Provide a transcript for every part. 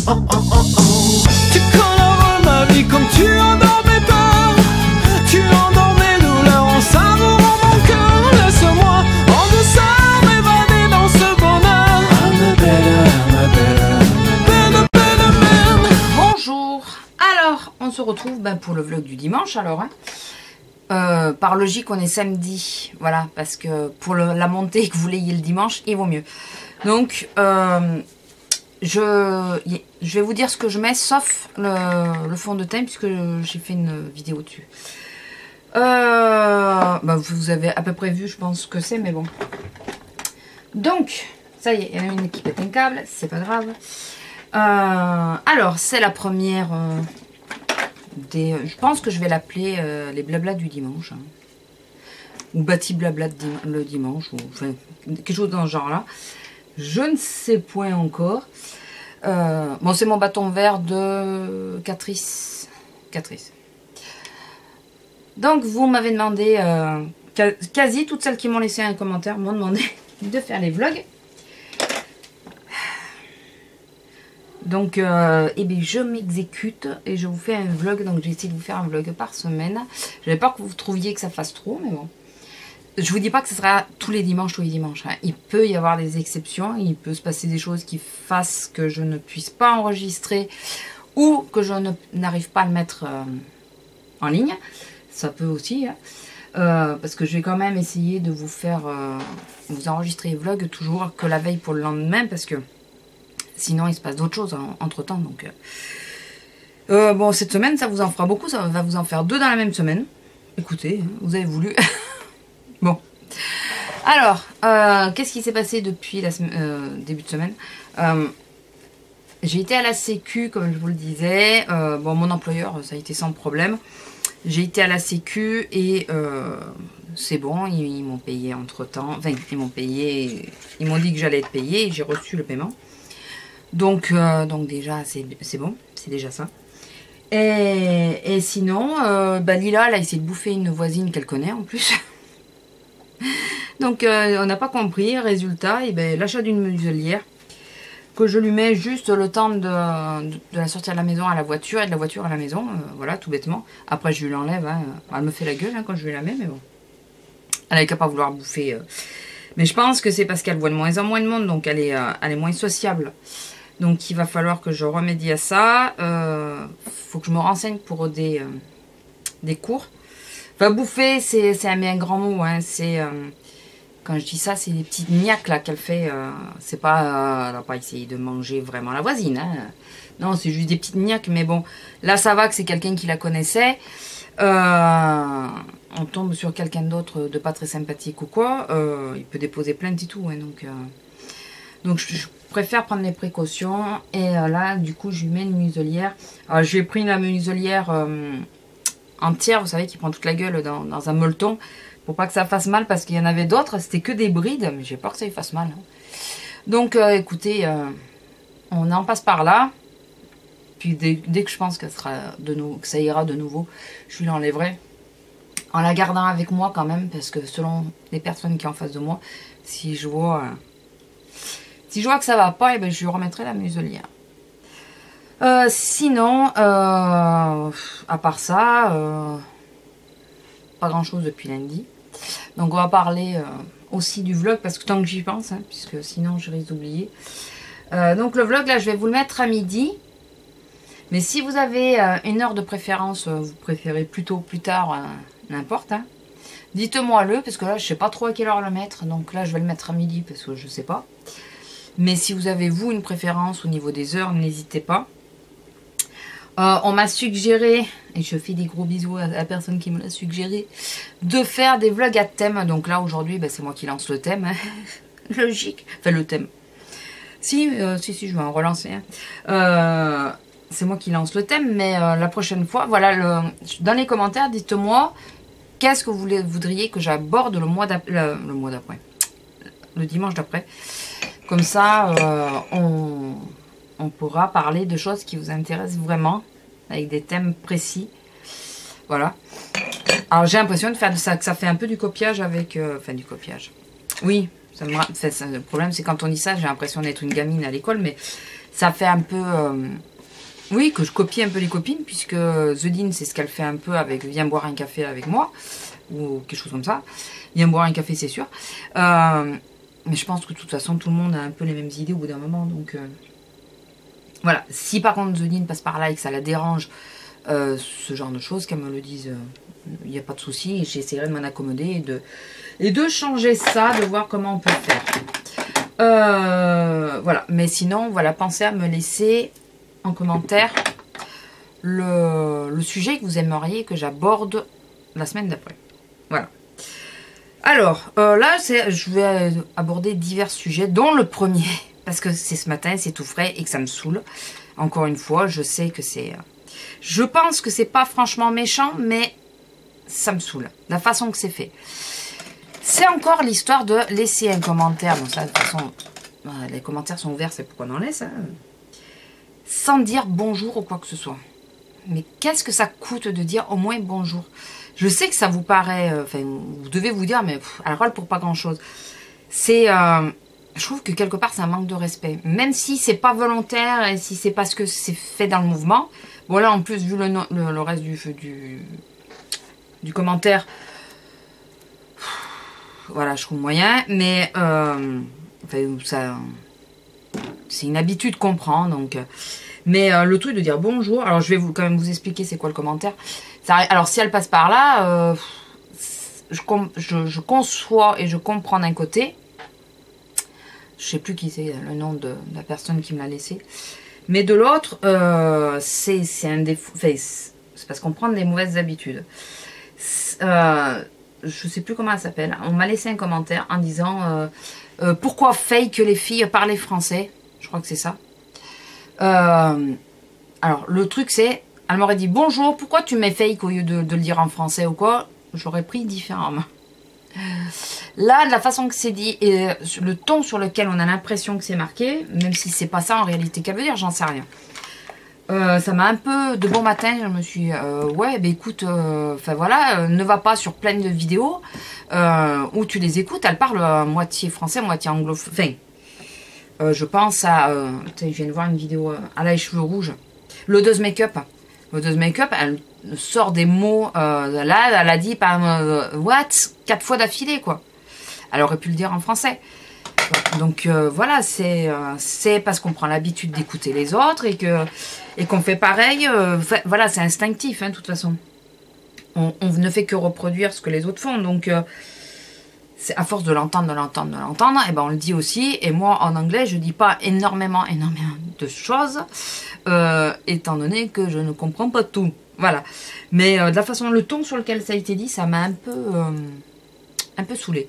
Tu coloreras ma vie comme tu endormais peur. Tu endormais douleur en savourant mon cœur. Laisse-moi en douceur m'évader dans ce bonheur. I'm a better man. Bonjour. Alors, on se retrouve pour le vlog du dimanche alors. Par logique, on est samedi. Voilà, parce que pour la montée que vous l'ayez le dimanche, il vaut mieux. Donc, je vais vous dire ce que je mets, sauf le fond de teint, puisque j'ai fait une vidéo dessus. Vous avez à peu près vu, je pense, ce que c'est, mais bon. Donc, ça y est, il y en a une qui pète un câble, c'est pas grave. Alors, c'est la première je pense que je vais l'appeler les blablas du dimanche. Hein. Ou bâti blabla le dimanche, ou enfin, quelque chose dans ce genre-là. Je ne sais point encore. Bon, c'est mon bâton vert de Catrice. Donc, vous m'avez demandé, quasi toutes celles qui m'ont laissé un commentaire m'ont demandé de faire les vlogs. Donc, je m'exécute et je vous fais un vlog. Donc, j'ai essayé de vous faire un vlog par semaine. J'avais peur que vous trouviez que ça fasse trop, mais bon. Je vous dis pas que ce sera tous les dimanches. Hein. Il peut y avoir des exceptions. Il peut se passer des choses qui fassent que je ne puisse pas enregistrer ou que je n'arrive pas à le mettre en ligne. Ça peut aussi. Hein. Parce que je vais quand même essayer de vous faire vous enregistrer les vlogs toujours que la veille pour le lendemain. Parce que sinon il se passe d'autres choses entre temps. Donc, bon, cette semaine ça vous en fera beaucoup. Ça va vous en faire 2 dans la même semaine. Écoutez, hein, vous avez voulu. Bon, alors, qu'est-ce qui s'est passé depuis début de semaine? J'ai été à la Sécu, comme je vous le disais. Bon, mon employeur, ça a été sans problème. J'ai été à la Sécu et c'est bon, ils m'ont payé entre-temps. Enfin, ils m'ont payé, ils m'ont dit que j'allais être payé et j'ai reçu le paiement. Donc déjà, c'est bon, c'est déjà ça. Et sinon, Lila, elle a essayé de bouffer une voisine qu'elle connaît en plus. Donc on n'a pas compris, résultat, l'achat d'une muselière que je lui mets juste le temps de la sortir de la maison à la voiture et de la voiture à la maison, voilà, tout bêtement. Après je lui l'enlève, hein. Elle me fait la gueule hein, quand je lui la mets, mais bon. Elle n'est qu'à pas vouloir bouffer. Mais je pense que c'est parce qu'elle voit de moins en moins de monde, donc elle est moins sociable. Donc il va falloir que je remédie à ça. Faut que je me renseigne pour des cours. Enfin, bouffer, c'est un grand mot. Hein. C'est quand je dis ça, c'est des petites niaques là qu'elle fait. C'est pas, elle n'a pas essayé de manger vraiment la voisine. Hein. Non, c'est juste des petites niaques. Mais bon, là ça va que c'est quelqu'un qui la connaissait. On tombe sur quelqu'un d'autre de pas très sympathique ou quoi. Il peut déposer plainte et tout. Hein, donc je préfère prendre les précautions. Et là, du coup, je lui mets une muselière. Alors, j'ai pris la muselière entière, vous savez, qui prend toute la gueule dans un molleton, pour pas que ça fasse mal, parce qu'il y en avait d'autres, c'était que des brides, mais j'ai peur que ça lui fasse mal. Hein. Donc, écoutez, on en passe par là. Puis dès que je pense qu'elle sera que ça ira de nouveau, je lui l'enlèverai. En la gardant avec moi quand même, parce que selon les personnes qui sont en face de moi, si je vois que ça va pas, je lui remettrai la muselière. Sinon, à part ça, pas grand chose depuis lundi. Donc on va parler aussi du vlog, parce que tant que j'y pense, hein, puisque sinon je risque d'oublier. Donc le vlog, là, je vais vous le mettre à midi. Mais si vous avez une heure de préférence, vous préférez plutôt plus tard, n'importe. Hein, dites-moi le, parce que là, je sais pas trop à quelle heure le mettre. Donc là, je vais le mettre à midi, parce que je sais pas. Mais si vous avez, vous, une préférence au niveau des heures, n'hésitez pas. On m'a suggéré, et je fais des gros bisous à la personne qui me l'a suggéré, de faire des vlogs à thème. Donc là, aujourd'hui, c'est moi qui lance le thème. Hein. Logique. Enfin, le thème. Si, je vais en relancer. Hein. C'est moi qui lance le thème, mais la prochaine fois, voilà, dans les commentaires, dites-moi qu'est-ce que vous voudriez que j'aborde le mois d'après. Le dimanche d'après. Comme ça, on pourra parler de choses qui vous intéressent vraiment, avec des thèmes précis. Voilà. Alors j'ai l'impression de faire ça, que ça fait un peu du copiage avec... enfin du copiage. Oui, le problème c'est quand on dit ça, j'ai l'impression d'être une gamine à l'école, mais Ça fait un peu... oui, que je copie un peu les copines, puisque The Dean, c'est ce qu'elle fait un peu avec Viens boire un café avec moi, ou quelque chose comme ça. Viens boire un café, c'est sûr. Mais je pense que de toute façon, tout le monde a un peu les mêmes idées au bout d'un moment. Donc voilà. Si par contre The Dean passe par là et que ça la dérange, ce genre de choses, qu'elle me le dise, il n'y a pas de souci. J'essaierai de m'en accommoder et de changer ça, de voir comment on peut faire. Voilà. Mais sinon, voilà, pensez à me laisser en commentaire le sujet que vous aimeriez que j'aborde la semaine d'après. Voilà. Alors, là, je vais aborder divers sujets, dont le premier, parce que c'est ce matin, c'est tout frais et que ça me saoule. Encore une fois, je sais que c'est... je pense que c'est pas franchement méchant, mais ça me saoule. La façon que c'est fait. C'est encore l'histoire de laisser un commentaire. Bon, ça, de toute façon, les commentaires sont ouverts, c'est pourquoi on en laisse. Hein. Sans dire bonjour ou quoi que ce soit. Mais qu'est-ce que ça coûte de dire au moins bonjour? Je sais que ça vous paraît... Enfin, vous devez vous dire, mais elle râle pour pas grand-chose. C'est... je trouve que quelque part, c'est un manque de respect. Même si c'est pas volontaire et si c'est parce que c'est fait dans le mouvement. Bon, là, en plus, vu le reste du commentaire... Voilà, je trouve moyen. Mais... enfin, ça... C'est une habitude qu'on prend, donc... Mais le truc de dire bonjour... Alors, je vais quand même vous expliquer c'est quoi le commentaire. Ça, alors, si elle passe par là, je conçois et je comprends d'un côté. Je sais plus qui c'est le nom de la personne qui me l'a laissé. Mais de l'autre, c'est un défaut... Enfin, c'est parce qu'on prend des mauvaises habitudes. Je sais plus comment elle s'appelle. On m'a laissé un commentaire en disant... pourquoi fake les filles parlent français? Je crois que c'est ça. Alors, le truc c'est... Elle m'aurait dit bonjour, pourquoi tu mets fake au lieu de le dire en français ou quoi? J'aurais pris différemment. Là, de la façon que c'est dit et le ton sur lequel on a l'impression que c'est marqué, même si c'est pas ça en réalité qu'elle veut dire, j'en sais rien. Ça m'a un peu... De bon matin, je me suis... ouais, ben écoute, enfin voilà, ne va pas sur plein de vidéos où tu les écoutes, elle parle moitié français, moitié anglophone. Enfin, je pense à... je viens de voir une vidéo à la cheveux rouges. L'odeuse make-up. L'odeuse make-up, elle sort des mots... là, elle a dit, what 4 fois d'affilée, quoi. Elle aurait pu le dire en français. Donc, voilà, c'est parce qu'on prend l'habitude d'écouter les autres et qu'on fait pareil. Voilà, c'est instinctif, hein, de toute façon. On ne fait que reproduire ce que les autres font. Donc... c'est à force de l'entendre, et ben on le dit aussi. Et moi, en anglais, je dis pas énormément de choses, étant donné que je ne comprends pas tout. Voilà. Mais de la façon, le ton sur lequel ça a été dit, ça m'a un peu saoulé.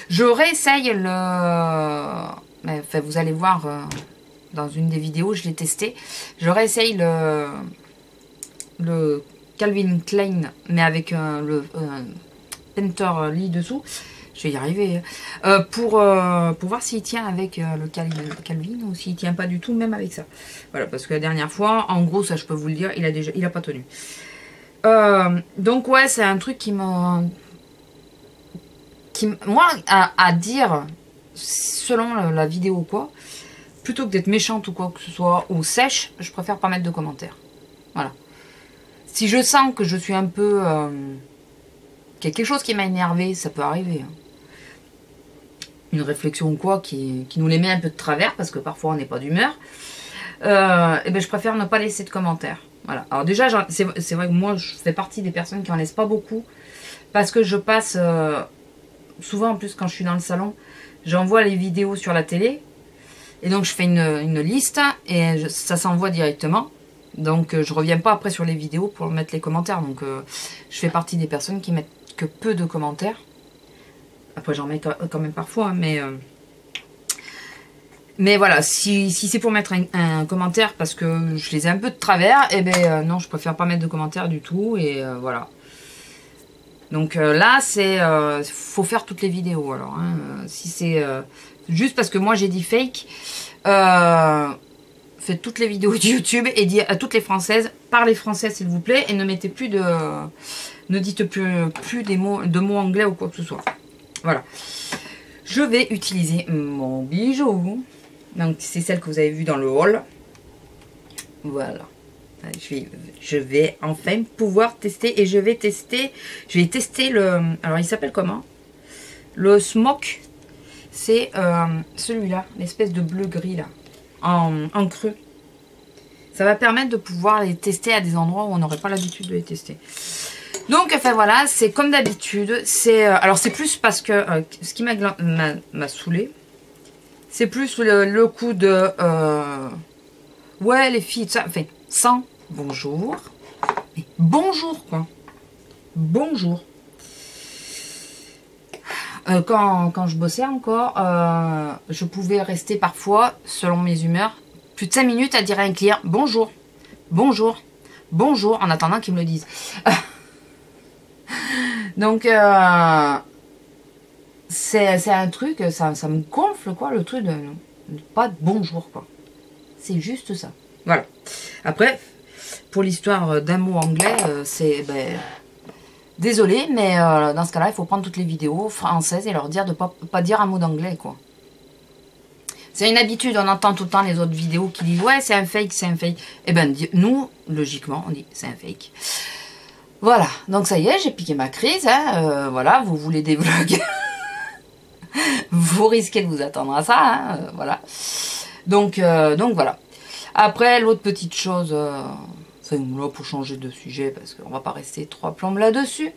Je réessaye enfin, vous allez voir dans une des vidéos, je l'ai testé. Je réessaye le Calvin Klein, mais avec le Painter Lee dessous. Je vais y arriver. Pour voir s'il tient avec le Calvin ou s'il tient pas du tout, même avec ça. Voilà, parce que la dernière fois, en gros, ça je peux vous le dire, il a pas tenu. Donc ouais, c'est un truc qui m'a... Moi, à dire, selon la vidéo ou quoi, plutôt que d'être méchante ou quoi que ce soit, ou sèche, je préfère pas mettre de commentaires. Voilà. Si je sens que je suis un peu... qu'il y a quelque chose qui m'a énervé, ça peut arriver. Hein. Une réflexion ou quoi qui nous les met un peu de travers, parce que parfois on n'est pas d'humeur. Et ben je préfère ne pas laisser de commentaires. Voilà. Alors déjà, c'est vrai que moi, je fais partie des personnes qui en laissent pas beaucoup, parce que je passe... souvent en plus quand je suis dans le salon, j'envoie les vidéos sur la télé, et donc je fais une liste, et ça s'envoie directement. Donc je reviens pas après sur les vidéos pour mettre les commentaires. Donc je fais partie des personnes qui mettent que peu de commentaires. Après j'en mets quand même parfois, hein, mais voilà, si c'est pour mettre un commentaire parce que je les ai un peu de travers, et ben non, je préfère pas mettre de commentaires du tout, et voilà. Donc là, faut faire toutes les vidéos alors. Hein, si c'est juste parce que moi j'ai dit fake, faites toutes les vidéos de YouTube et dites à toutes les Françaises, parlez français s'il vous plaît, et ne mettez plus ne dites plus de mots anglais ou quoi que ce soit. Voilà. Je vais utiliser mon bijou. Donc c'est celle que vous avez vue dans le haul. Voilà. Je vais enfin pouvoir tester. Et je vais tester le... Alors, il s'appelle comment? Le Smoke. C'est celui-là. L'espèce de bleu-gris, là. En creux. Ça va permettre de pouvoir les tester à des endroits où on n'aurait pas l'habitude de les tester. Donc, enfin, voilà. C'est comme d'habitude. Alors, c'est plus parce que... ce qui m'a saoulé, c'est plus le coup de... ouais, les filles, ça... Enfin, sans... Bonjour. Mais bonjour, quoi. Bonjour. Quand je bossais encore, je pouvais rester parfois, selon mes humeurs, plus de 5 minutes à dire à un client bonjour, bonjour, bonjour, en attendant qu'il me le dise. Donc, c'est un truc, ça me gonfle, quoi, le truc de pas de bonjour, quoi. C'est juste ça. Voilà. Après... Pour l'histoire d'un mot anglais, c'est... désolé, mais dans ce cas-là, il faut prendre toutes les vidéos françaises et leur dire de pas dire un mot d'anglais, quoi. C'est une habitude, on entend tout le temps les autres vidéos qui disent « Ouais, c'est un fake, c'est un fake ». Eh ben, nous, logiquement, on dit « C'est un fake ». Voilà, donc ça y est, j'ai piqué ma crise, hein, voilà, vous voulez des vlogs. Vous risquez de vous attendre à ça, hein, voilà. Donc voilà. Après, l'autre petite chose... là, pour changer de sujet, parce qu'on va pas rester 3 plombes là-dessus.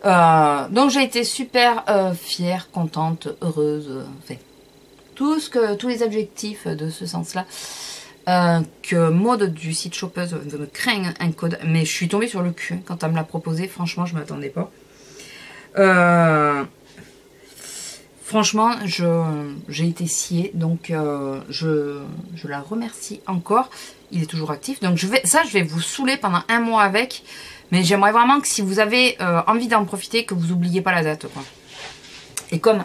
Donc, j'ai été super fière, contente, heureuse. Enfin, tous les adjectifs de ce sens-là. Que Maud du site Chopeuse me crée un code. Mais je suis tombée sur le cul quand elle me l'a proposé. Franchement, je ne m'attendais pas. Franchement, j'ai été sciée. Donc, je la remercie encore. Il est toujours actif. Donc, je vais vous saouler pendant 1 mois avec. Mais j'aimerais vraiment que si vous avez envie d'en profiter, que vous n'oubliez pas la date, quoi. Et comme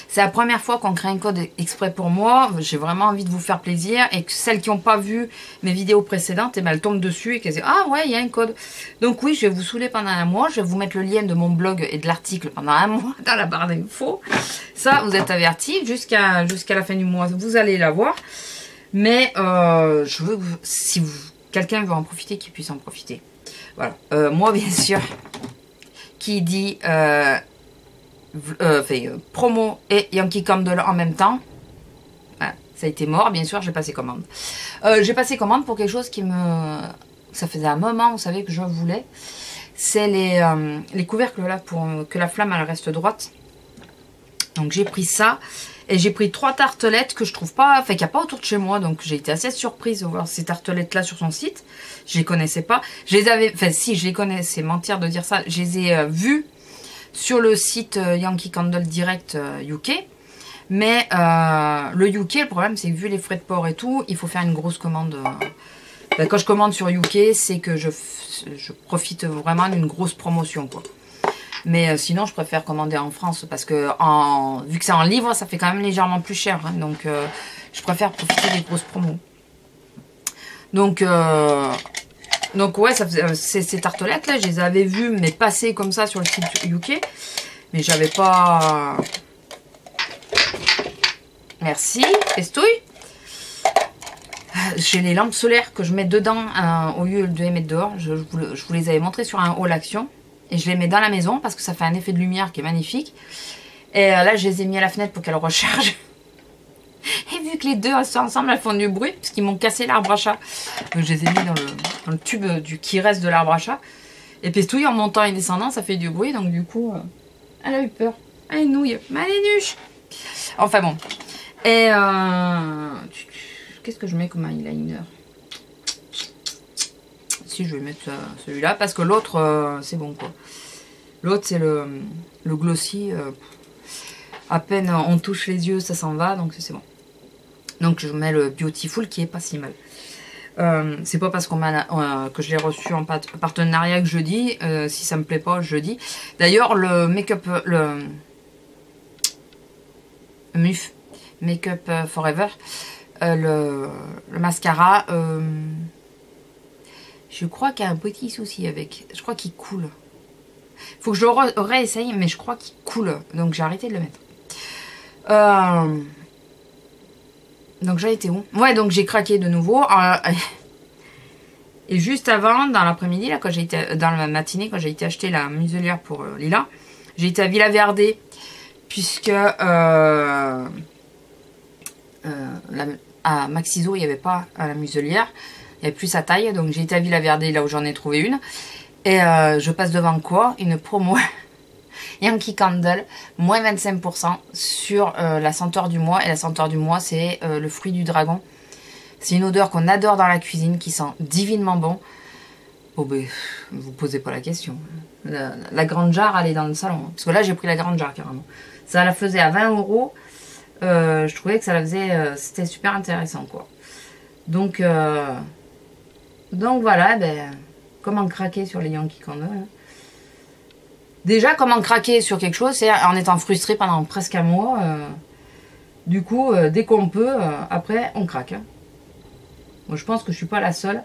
c'est la première fois qu'on crée un code exprès pour moi, j'ai vraiment envie de vous faire plaisir. Et que celles qui n'ont pas vu mes vidéos précédentes, elles tombent dessus et qu'elles disent « Ah ouais, il y a un code ». Donc oui, je vais vous saouler pendant 1 mois. Je vais vous mettre le lien de mon blog et de l'article pendant 1 mois dans la barre d'infos. Ça, vous êtes avertis. Jusqu'à la fin du mois, vous allez la voir. Mais je veux que si quelqu'un veut en profiter, qu'il puisse en profiter. Voilà. Moi, bien sûr, qui dit promo et Yankee Candle en même temps, voilà, ça a été mort. Bien sûr, j'ai passé commande. J'ai passé commande pour quelque chose qui me... Ça faisait un moment, vous savez, que je voulais. C'est les couvercles là pour que la flamme elle reste droite. Donc j'ai pris ça. Et j'ai pris 3 tartelettes que je trouve pas, enfin qu'il n'y a pas autour de chez moi. Donc j'ai été assez surprise de voir ces tartelettes là sur son site. Je les connaissais pas. Je les avais, enfin si je les connais, c'est mentir de dire ça. Je les ai vues sur le site Yankee Candle Direct UK. Mais le UK, le problème c'est que vu les frais de port et tout, il faut faire une grosse commande. Quand je commande sur UK, c'est que je profite vraiment d'une grosse promotion, quoi. Mais sinon, je préfère commander en France parce que vu que c'est en livre, ça fait quand même légèrement plus cher. Hein, donc, je préfère profiter des grosses promos. Donc ouais, ces tartelettes-là, je les avais vues, mais passer comme ça sur le site UK. Mais j'avais pas... Merci, pestouille. J'ai les lampes solaires que je mets dedans au lieu de les mettre dehors. Je vous les avais montrées sur un haul action. Et je les mets dans la maison parce que ça fait un effet de lumière qui est magnifique. Et là, je les ai mis à la fenêtre pour qu'elles rechargent. Et vu que les deux sont ensemble, elles font du bruit parce qu'ils m'ont cassé l'arbre à chat. Donc, je les ai mis dans le tube qui reste de l'arbre à chat. Et pestouille, en montant et descendant, ça fait du bruit. Donc du coup, elle a eu peur. Elle est nouille. Mais elle est nuche. Enfin bon. Et qu'est-ce que je mets comme eyeliner? Si je vais mettre celui-là parce que l'autre c'est bon, quoi. L'autre c'est le glossy, à peine on touche les yeux ça s'en va, donc c'est bon. Donc je mets le Beautiful qui est pas si mal. C'est pas parce que je l'ai reçu en partenariat que je dis, si ça me plaît pas je dis. D'ailleurs le make-up, le MUF Make-up Forever, le mascara, je crois qu'il y a un petit souci avec. Je crois qu'il coule. Faut que je le réessaye, mais je crois qu'il coule. Donc j'ai arrêté de le mettre. Donc j'ai été où? Ouais, donc j'ai craqué de nouveau. Et juste avant, dans l'après-midi, là, quand j'ai été, dans la matinée, quand j'ai été acheter la muselière pour Lila, j'ai été à Villaverde, puisque à Maxiso, il n'y avait pas à la muselière, il n'y avait plus sa taille, donc j'ai été à Villaverde, là où j'en ai trouvé une. Et je passe devant quoi? Une promo Yankee Candle, moins 25% sur la senteur du mois. Et la senteur du mois, c'est le fruit du dragon. C'est une odeur qu'on adore dans la cuisine, qui sent divinement bon. Oh ben, vous posez pas la question. La grande jarre, elle est dans le salon. Parce que là, j'ai pris la grande jarre, carrément. Ça la faisait à 20 €. Je trouvais que ça la faisait... c'était super intéressant, quoi. Donc voilà, ben, comment craquer sur les Yankee Candle, hein. Déjà, comment craquer sur quelque chose, c'est en étant frustré pendant presque un mois. Du coup, dès qu'on peut, après, on craque, hein. Moi, je pense que je suis pas la seule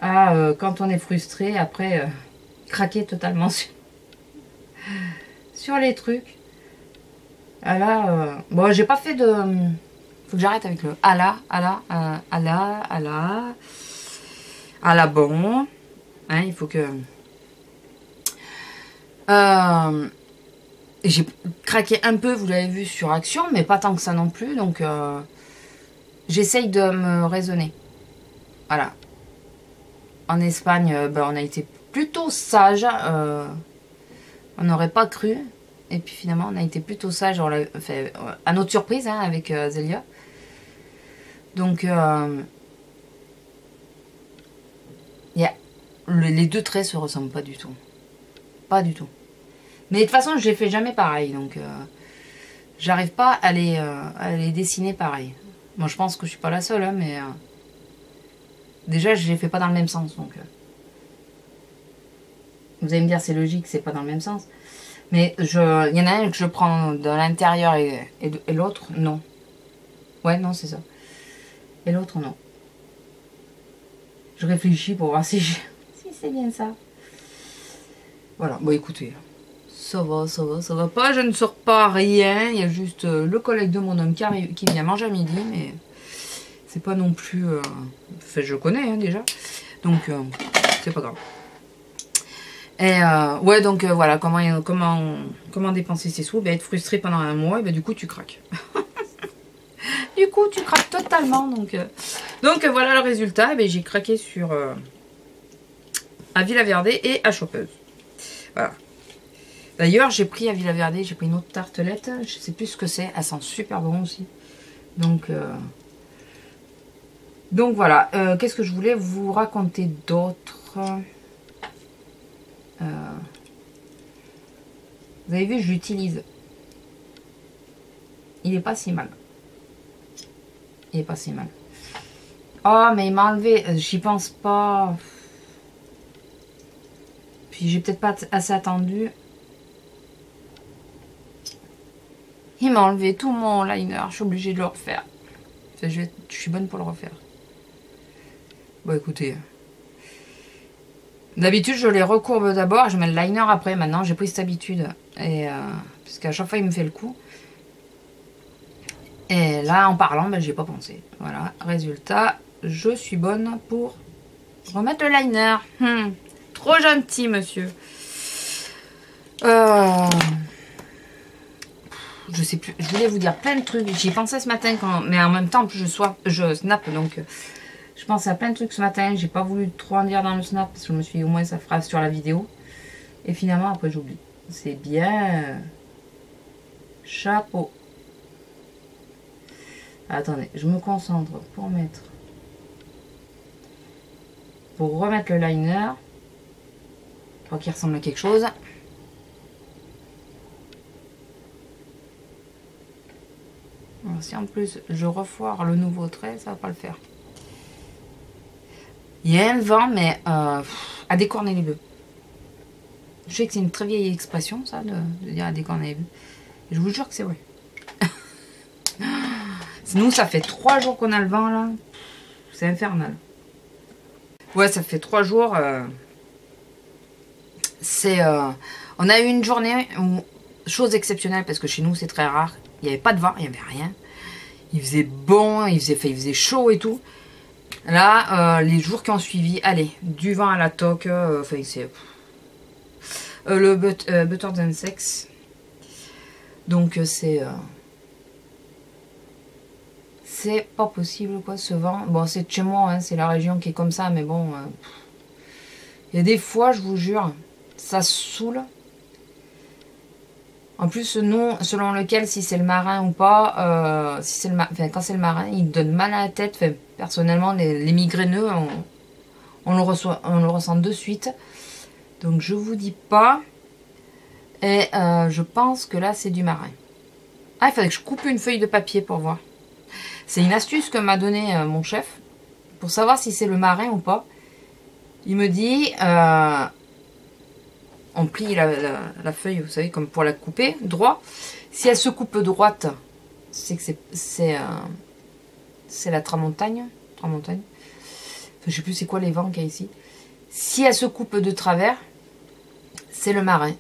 à, quand on est frustré, après, craquer totalement sur les trucs. Ah là, bon, j'ai pas fait de... Faut que j'arrête avec le ah là, bon. Hein, il faut que... j'ai craqué un peu, vous l'avez vu, sur Action, mais pas tant que ça non plus. Donc, j'essaye de me raisonner. Voilà. En Espagne, ben, on a été plutôt sage. On n'aurait pas cru. Et puis finalement, on a été plutôt sage. On l'a fait à notre surprise, hein, avec Zélia. Donc, les deux traits se ressemblent pas du tout. Pas du tout. Mais de toute façon, je les fais jamais pareil. Donc, j'arrive pas à les dessiner pareil. Moi, je pense que je suis pas la seule, hein, mais... déjà, je les fais pas dans le même sens. Donc, vous allez me dire, c'est logique, c'est pas dans le même sens. Mais il y en a un que je prends de l'intérieur et l'autre, non. Ouais, non, c'est ça. Et l'autre, non. Je réfléchis pour voir si c'est bien ça. Voilà, bon écoutez, ça va pas, je ne sors pas rien, il y a juste le collègue de mon homme qui vient manger à midi, mais c'est pas non plus... Enfin, je connais, hein, déjà, donc c'est pas grave. Et ouais, donc voilà, comment dépenser ses sous, ben, être frustré pendant un mois, et ben, du coup tu craques. Du coup tu craques totalement, donc voilà le résultat, ben, j'ai craqué sur à Villaverde et à Chopeuse. Voilà. D'ailleurs, j'ai pris à Villaverde, j'ai pris une autre tartelette. Je sais plus ce que c'est. Elle sent super bon aussi. Donc voilà. Qu'est-ce que je voulais vous raconter d'autre? Vous avez vu, je l'utilise. Il est pas si mal. Il est pas si mal. Oh, mais il m'a enlevé. J'y pense pas. Puis j'ai peut-être pas assez attendu. Il m'a enlevé tout mon liner. Je suis obligée de le refaire. Enfin, je suis bonne pour le refaire. Bon, écoutez. D'habitude, je les recourbe d'abord. Je mets le liner après. Maintenant, j'ai pris cette habitude. Et parce qu'à chaque fois, il me fait le coup. Et là, en parlant, ben, j'y ai pas pensé. Voilà. Résultat, je suis bonne pour remettre le liner. Trop gentil, monsieur. Je sais plus. Je voulais vous dire plein de trucs. J'y pensais ce matin, mais en même temps, je snap. Donc, je pensais à plein de trucs ce matin. J'ai pas voulu trop en dire dans le snap. Parce que je me suis dit, au moins, ça fera sur la vidéo. Et finalement, après, j'oublie. C'est bien. Chapeau. Attendez, je me concentre pour mettre... Pour remettre le liner. Je crois qu'il ressemble à quelque chose. Alors, si en plus je refoire le nouveau trait, ça va pas le faire. Il y a un vent, mais à décorner les bœufs. Je sais que c'est une très vieille expression, ça, de dire à décorner les bœufs. Je vous jure que c'est vrai. Nous, ça fait 3 jours qu'on a le vent, là. C'est infernal. Ouais, ça fait 3 jours... on a eu une journée, chose exceptionnelle, parce que chez nous c'est très rare, il n'y avait pas de vent, il n'y avait rien. Il faisait bon, il faisait chaud et tout. Là, les jours qui ont suivi, allez, du vent à la toque, enfin c'est... le Butter Than Sex. Donc c'est pas possible quoi ce vent. Bon c'est de chez moi, hein, c'est la région qui est comme ça, mais bon. Il y a des fois, je vous jure, ça saoule. En plus, nous, selon lequel, si c'est le marin ou pas, si c'est enfin, quand c'est le marin, il donne mal à la tête. Enfin, personnellement, les migraineux, on le ressent de suite. Donc je vous dis pas. Et je pense que là, c'est du marin. Ah, il fallait que je coupe une feuille de papier pour voir. C'est une astuce que m'a donné mon chef pour savoir si c'est le marin ou pas. Il me dit, on plie la feuille, vous savez, comme pour la couper droit. Si elle se coupe droite, c'est que c'est la tramontagne. Enfin, je sais plus c'est quoi les vents qu'il y a ici. Si elle se coupe de travers, c'est le marin.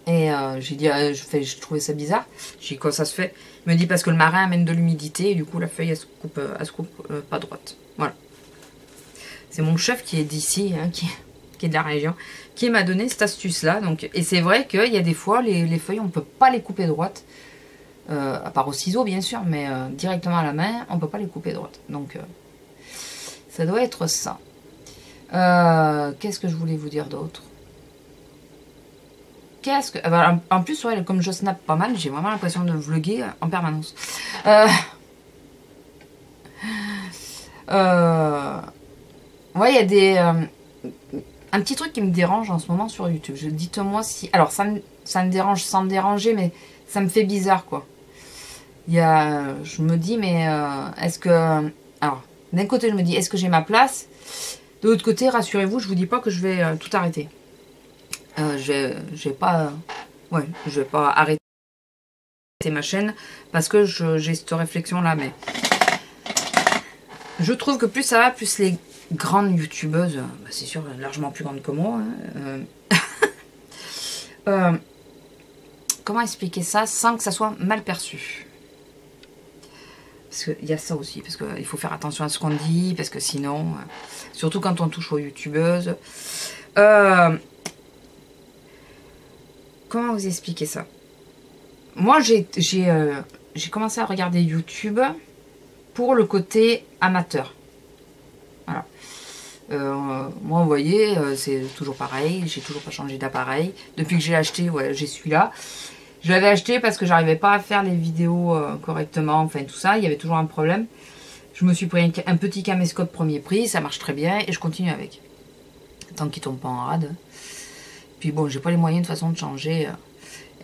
Et j'ai dit, je trouvais ça bizarre. J'ai dit, quoi ça se fait? Il me dit, parce que le marin amène de l'humidité et du coup la feuille elle se coupe pas droite. Voilà. C'est mon chef qui est d'ici, hein, qui est de la région, qui m'a donné cette astuce-là. Et c'est vrai qu'il y a des fois, les feuilles, on ne peut pas les couper droite. À part au ciseau, bien sûr, mais directement à la main, on ne peut pas les couper droite. Donc, ça doit être ça. Qu'est-ce que je voulais vous dire d'autre? En plus, ouais, comme je snap pas mal, j'ai vraiment l'impression de vlogger en permanence. Ouais, il y a des... un petit truc qui me dérange en ce moment sur YouTube. Dites-moi si... Alors, ça me dérange sans me déranger, mais ça me fait bizarre, quoi. Je me dis, mais est-ce que... Alors, d'un côté, je me dis, est-ce que j'ai ma place? De l'autre côté, rassurez-vous, je vous dis pas que je vais tout arrêter. Je vais pas arrêter ma chaîne parce que j'ai cette réflexion-là, mais je trouve que plus ça va, plus les grandes youtubeuses, bah c'est sûr, largement plus grandes que moi, hein, comment expliquer ça sans que ça soit mal perçu? Parce qu'il y a ça aussi, parce qu'il faut faire attention à ce qu'on dit, parce que sinon, surtout quand on touche aux youtubeuses, comment vous expliquer ça? Moi, j'ai commencé à regarder YouTube pour le côté amateur. Voilà. Moi, vous voyez, c'est toujours pareil. J'ai toujours pas changé d'appareil. Depuis que j'ai acheté, ouais, j'ai celui-là. Je l'avais acheté parce que j'arrivais pas à faire les vidéos correctement. Enfin, tout ça. Il y avait toujours un problème. Je me suis pris un petit caméscope premier prix. Ça marche très bien et je continue avec. Tant qu'il tombe pas en rade. Puis bon, j'ai pas les moyens de façon de changer.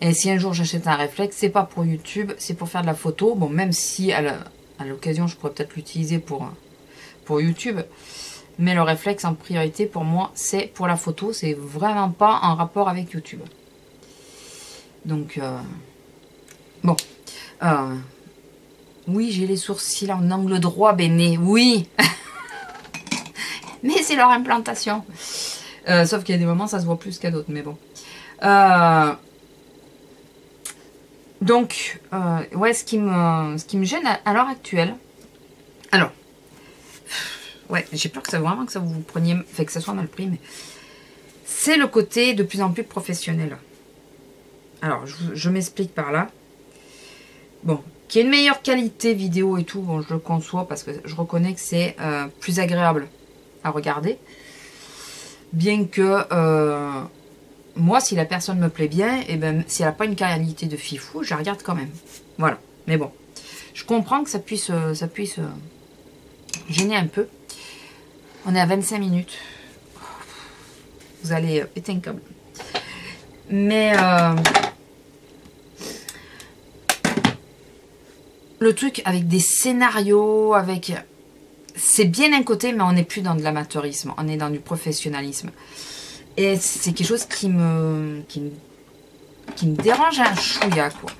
Et si un jour j'achète un réflexe, c'est pas pour YouTube, c'est pour faire de la photo. Bon, même si à l'occasion, je pourrais peut-être l'utiliser pour YouTube. Mais le réflexe en priorité, pour moi, c'est pour la photo. C'est vraiment pas en rapport avec YouTube. Donc, bon. Oui, j'ai les sourcils en angle droit, Béné. Oui. Mais c'est leur implantation. Sauf qu'il y a des moments, ça se voit plus qu'à d'autres. Mais bon. Donc, ouais, ce qui me gêne à l'heure actuelle. Alors, ouais, j'ai peur que ça vous preniez, enfin que ça soit mal pris, mais c'est le côté de plus en plus professionnel. Alors, je m'explique par là. Bon, qu'il y ait une meilleure qualité vidéo et tout, bon, je le conçois parce que je reconnais que c'est plus agréable à regarder. Bien que... moi, si la personne me plaît bien, et ben, si elle n'a pas une qualité de fifou, je la regarde quand même. Voilà. Mais bon, je comprends que ça puisse gêner un peu. On est à 25 minutes. Vous allez péter un câble. Mais le truc avec des scénarios, c'est bien d'un côté, mais on n'est plus dans de l'amateurisme. On est dans du professionnalisme. Et c'est quelque chose qui me dérange un chouïa, quoi.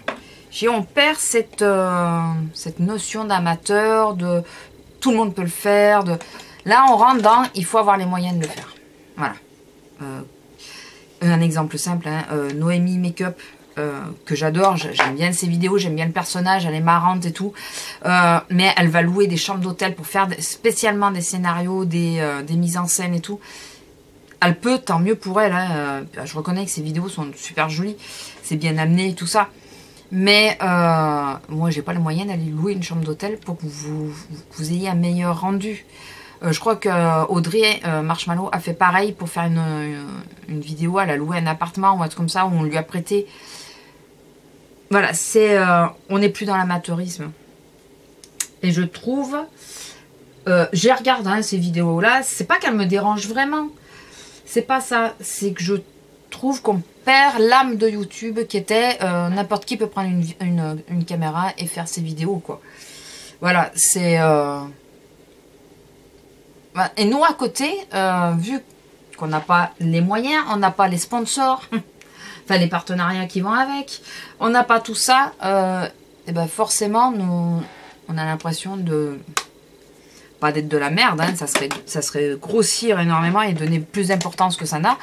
On perd cette notion d'amateur, de tout le monde peut le faire. Là, on rentre dans, il faut avoir les moyens de le faire. Voilà. Un exemple simple, hein, Noémie Makeup, que j'adore, j'aime bien ses vidéos, j'aime bien le personnage, elle est marrante et tout, mais elle va louer des chambres d'hôtel pour faire spécialement des scénarios, des mises en scène et tout. Elle peut, tant mieux pour elle, hein. Je reconnais que ses vidéos sont super jolies, c'est bien amené et tout ça, mais moi j'ai pas les moyens d'aller louer une chambre d'hôtel pour que vous ayez un meilleur rendu. Je crois que Audrey Marshmallow a fait pareil pour faire une vidéo, elle a loué un appartement ou un truc comme ça où on lui a prêté. Voilà, on n'est plus dans l'amateurisme. Et je trouve, je regarde hein, ces vidéos-là, c'est pas qu'elles me dérangent vraiment. C'est pas ça, c'est que je trouve qu'on perd l'âme de YouTube qui était n'importe qui peut prendre une caméra et faire ses vidéos, quoi. Voilà, c'est... Et nous, à côté, vu qu'on n'a pas les moyens, on n'a pas les sponsors... Enfin, les partenariats qui vont avec. On n'a pas tout ça. Et ben forcément, on a l'impression de... Pas d'être de la merde, hein, ça serait grossir énormément et donner plus d'importance que ça n'a.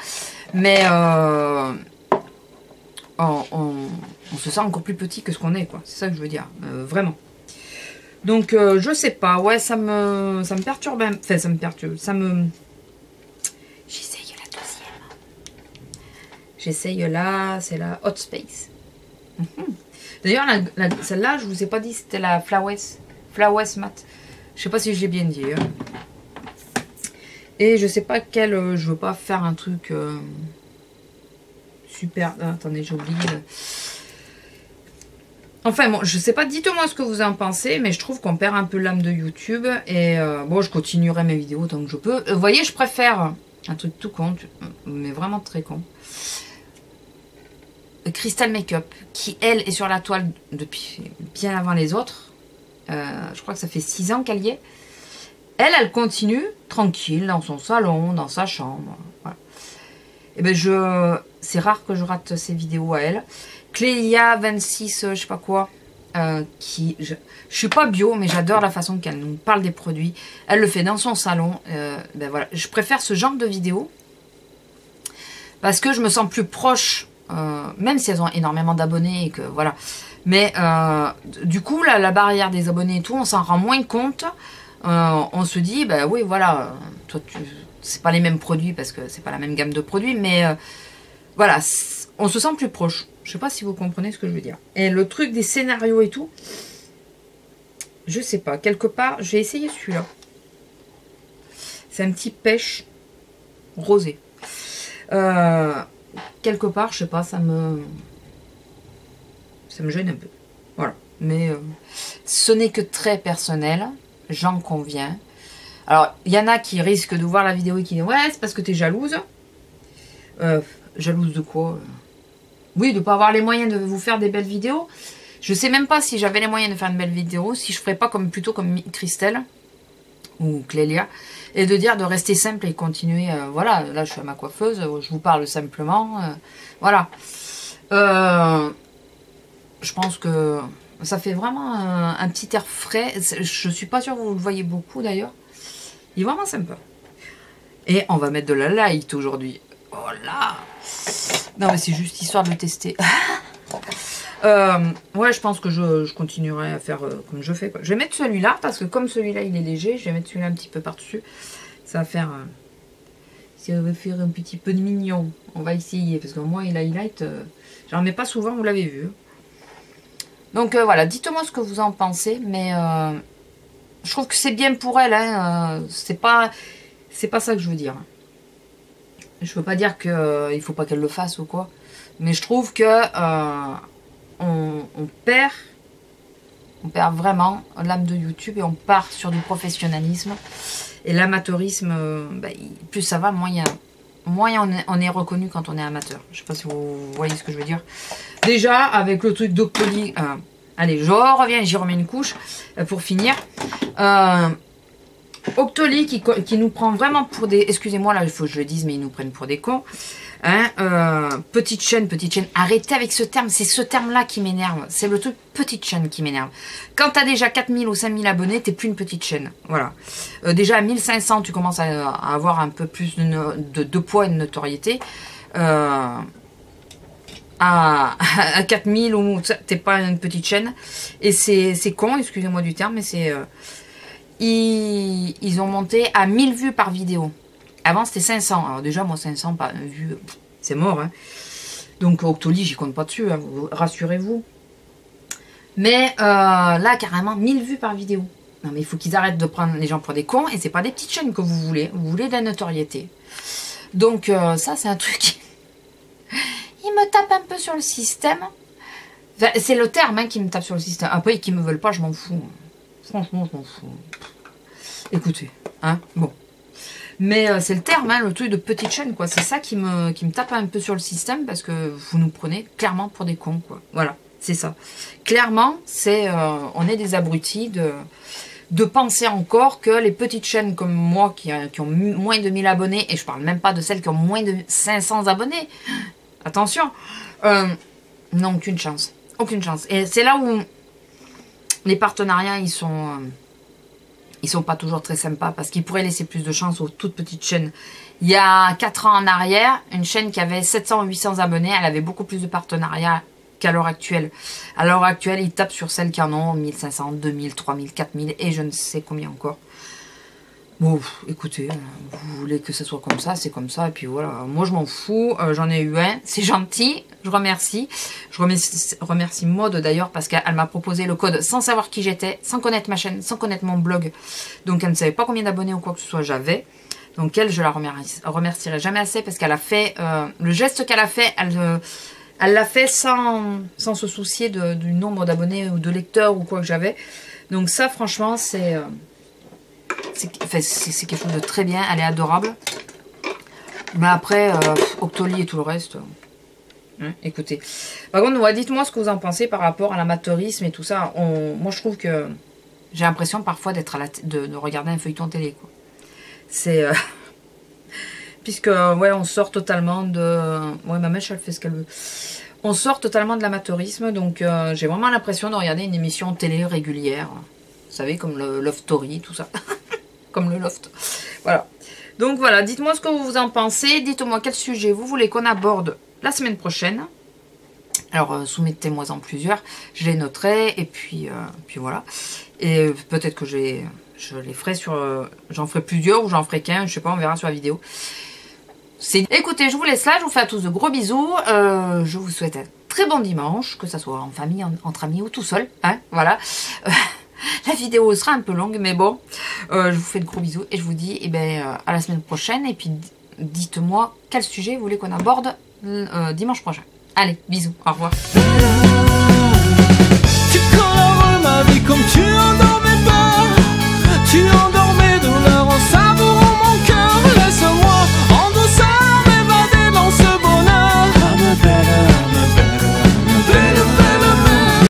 Mais on se sent encore plus petit que ce qu'on est, quoi. C'est ça que je veux dire. Vraiment. Donc, je sais pas. Ouais, ça me perturbe. Enfin, ça me perturbe. J'essaye la deuxième. J'essaye là, c'est la Hot Space. D'ailleurs, celle-là, je vous ai pas dit, c'était la Flawless Matte. Je sais pas si j'ai bien dit. Hein. Et je sais pas quelle, je veux pas faire un truc super. Ah, attendez, j'ai oublié. Enfin bon, je sais pas, dites-moi ce que vous en pensez, mais je trouve qu'on perd un peu l'âme de YouTube. Et bon, je continuerai mes vidéos tant que je peux. Vous voyez, je préfère un truc tout con, mais vraiment très con. Crystal Makeup, qui elle est sur la toile depuis bien avant les autres. Je crois que ça fait 6 ans qu'elle y est. Elle continue tranquille dans son salon, dans sa chambre. Voilà. Et ben c'est rare que je rate ces vidéos à elle. Clélia 26, je sais pas quoi. Je suis pas bio, mais j'adore la façon qu'elle nous parle des produits. Elle le fait dans son salon. Ben voilà, je préfère ce genre de vidéos parce que je me sens plus proche. Même si elles ont énormément d'abonnés et que voilà. Mais du coup, la barrière des abonnés et tout, on s'en rend moins compte. On se dit, bah oui, voilà, toi, c'est pas les mêmes produits parce que c'est pas la même gamme de produits, mais voilà, on se sent plus proche. Je sais pas si vous comprenez ce que je veux dire. Et le truc des scénarios et tout, je sais pas, quelque part, je vais essayer celui-là. C'est un petit pêche rosé. Quelque part, je sais pas, ça me gêne un peu. Voilà. Mais ce n'est que très personnel. J'en conviens. Alors, il y en a qui risquent de voir la vidéo et qui disent « Ouais, c'est parce que tu es jalouse. » Jalouse de quoi? Oui, de ne pas avoir les moyens de vous faire des belles vidéos. Je sais même pas si j'avais les moyens de faire une belle vidéo, si je ferais pas plutôt comme Christelle ou Clélia, et de dire de rester simple et continuer. Voilà, là je suis à ma coiffeuse, je vous parle simplement. Voilà. Je pense que ça fait vraiment un petit air frais. Je suis pas sûre que vous le voyez beaucoup d'ailleurs. Il est vraiment sympa. Et on va mettre de la light aujourd'hui. Oh là! Non mais c'est juste histoire de le tester. Ouais, je pense que je continuerai à faire comme je fais, quoi. Je vais mettre celui-là parce que comme celui-là il est léger, je vais mettre celui-là un petit peu par-dessus. Ça va faire... si on veut faire un petit peu de mignon, on va essayer. Parce que moi, il highlight, j'en mets pas souvent, vous l'avez vu. Donc voilà, dites-moi ce que vous en pensez. Mais je trouve que c'est bien pour elle. Hein, c'est pas ça que je veux dire. Je veux pas dire qu'il faut pas qu'elle le fasse ou quoi. Mais je trouve que on perd vraiment l'âme de YouTube et on part sur du professionnalisme. Et l'amateurisme, plus ça va, moins on est reconnu quand on est amateur. Je sais pas si vous voyez ce que je veux dire. Déjà, avec le truc d'Octoly, allez, je reviens, j'y remets une couche pour finir. Octoly qui nous prend vraiment pour des... Excusez-moi, là, il faut que je le dise, mais ils nous prennent pour des cons. Hein, petite chaîne, arrêtez avec ce terme, c'est ce terme-là qui m'énerve. C'est le truc petite chaîne qui m'énerve. Quand t'as déjà 4000 ou 5000 abonnés, t'es plus une petite chaîne. Voilà. Déjà à 1500, tu commences à avoir un peu plus de poids et de notoriété. à 4000 ou t'es pas une petite chaîne. Et c'est con, excusez-moi du terme, mais c'est... ils ont monté à 1000 vues par vidéo. Avant, c'était 500. Alors déjà, moi, 500 pas vues, c'est mort. Hein. Donc, Octoly, j'y compte pas dessus, hein, rassurez-vous. Mais là, carrément, 1000 vues par vidéo. Non, mais il faut qu'ils arrêtent de prendre les gens pour des cons. Et c'est pas des petites chaînes que vous voulez. Vous voulez de la notoriété. Donc, ça, c'est un truc... Il me tape un peu sur le système. Enfin, c'est le terme hein, qui me tape sur le système. Après, qu'ils me veulent pas, je m'en fous. Franchement, je m'en fous. Écoutez, hein, bon. Mais c'est le terme, hein, le truc de petite chaîne, quoi. C'est ça qui me tape un peu sur le système parce que vous nous prenez clairement pour des cons, quoi. Voilà, c'est ça. Clairement, c'est on est des abrutis de penser encore que les petites chaînes comme moi qui ont moins de 1000 abonnés, et je parle même pas de celles qui ont moins de 500 abonnés, attention, non, aucune chance. Aucune chance. Et c'est là où les partenariats, ils sont pas toujours très sympas parce qu'ils pourraient laisser plus de chance aux toutes petites chaînes. Il y a 4 ans en arrière, une chaîne qui avait 700 ou 800 abonnés, elle avait beaucoup plus de partenariats qu'à l'heure actuelle. À l'heure actuelle, ils tapent sur celles qui en ont 1500, 2000, 3000, 4000 et je ne sais combien encore. Bon, écoutez, vous voulez que ce soit comme ça, c'est comme ça. Et puis voilà, moi je m'en fous, j'en ai eu un, c'est gentil, je remercie. Je remercie Maud d'ailleurs parce qu'elle m'a proposé le code sans savoir qui j'étais, sans connaître ma chaîne, sans connaître mon blog. Donc elle ne savait pas combien d'abonnés ou quoi que ce soit j'avais. Donc elle, je la remercierai jamais assez parce qu'elle a fait, le geste qu'elle a fait, elle l'a fait sans se soucier du nombre d'abonnés ou de lecteurs ou quoi que j'avais. Donc ça franchement c'est... c'est quelque chose de très bien, elle est adorable. Mais après, Octoly et tout le reste, hein, écoutez. Par contre, ouais, dites-moi ce que vous en pensez par rapport à l'amateurisme et tout ça. Moi, je trouve que j'ai l'impression parfois d'être de regarder un feuilleton télé. C'est... puisque, ouais, on sort totalement de... Ouais, ma mèche, elle fait ce qu'elle veut. On sort totalement de l'amateurisme, donc j'ai vraiment l'impression de regarder une émission télé régulière. Vous savez, comme le Love Story, tout ça. Comme le loft. Voilà. Donc voilà, dites-moi ce que vous en pensez. Dites-moi quel sujet vous voulez qu'on aborde la semaine prochaine. Alors, soumettez-moi en plusieurs. Je les noterai. Et puis voilà. Et peut-être que je les ferai sur... j'en ferai plusieurs ou j'en ferai qu'un. Je sais pas, on verra sur la vidéo. Écoutez, je vous laisse là. Je vous fais à tous de gros bisous. Je vous souhaite un très bon dimanche. Que ça soit en famille, entre amis ou tout seul. Hein, voilà. La vidéo sera un peu longue, mais bon, je vous fais de gros bisous et je vous dis à la semaine prochaine. Et puis, dites-moi quel sujet vous voulez qu'on aborde dimanche prochain. Allez, bisous, au revoir.